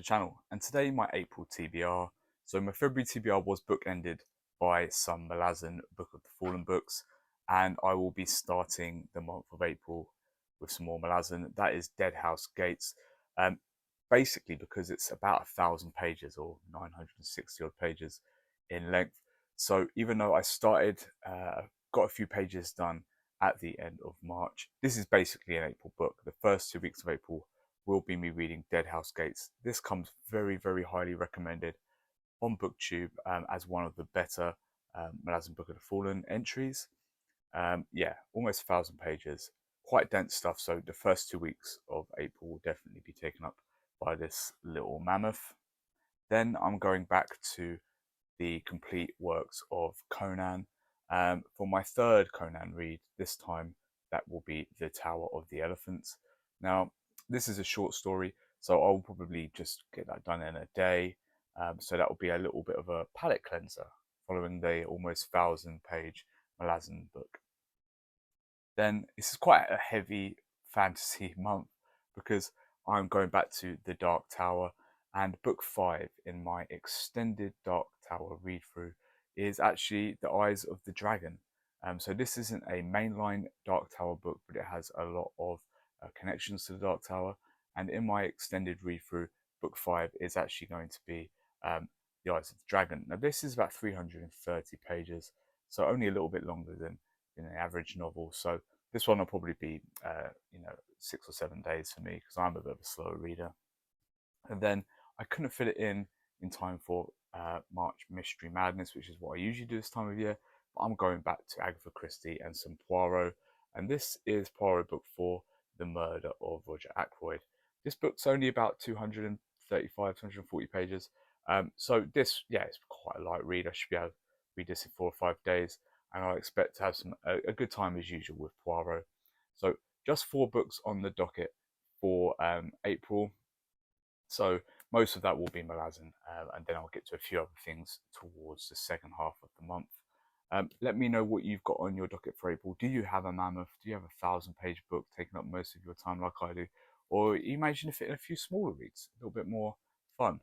channel, and today my April TBR. So my February TBR was bookended by some Malazan Book of the Fallen books, and I will be starting the month of April with some more Malazan. That is Dead House Gates. Um, Basically because it's about 1,000 pages or 960 odd pages in length. So even though I started, got a few pages done at the end of March, this is basically an April book. The first 2 weeks of April will be me reading Dead House Gates. This comes very, very highly recommended on Booktube as one of the better Malazan Book of the Fallen entries. Yeah, almost 1,000 pages, quite dense stuff. So the first 2 weeks of April will definitely be taken up by this little mammoth. Then I'm going back to the complete works of Conan. For my third Conan read, this time that will be The Tower of the Elephants. Now, this is a short story, so I'll probably just get that done in a day. So that will be a little bit of a palate cleanser following the almost 1,000 page Malazan book. Then this is quite a heavy fantasy month because I'm going back to The Dark Tower, and book 5 in my extended Dark Tower read through is actually The Eyes of the Dragon. So this isn't a mainline Dark Tower book, but it has a lot of connections to the Dark Tower. And in my extended read through, book 5 is actually going to be The Eyes of the Dragon. Now this is about 330 pages, so only a little bit longer than an average novel. So this one will probably be 6 or 7 days for me because I'm a bit of a slower reader. And then I couldn't fit it in time for March Mystery Madness, which is what I usually do this time of year. But I'm going back to Agatha Christie and some Poirot, and this is Poirot book 4, The Murder of Roger Ackroyd. This book's only about 235, 240 pages. So this, yeah, it's quite a light read. I should be able to read this in 4 or 5 days, and I expect to have a good time as usual with Poirot. So just 4 books on the docket for April. So most of that will be Malazan, and then I'll get to a few other things towards the second half of the month. Let me know what you've got on your docket for April. Do you have a mammoth? Do you have a 1,000 page book taking up most of your time like I do? Or you imagine if it in a few smaller reads, a little bit more fun?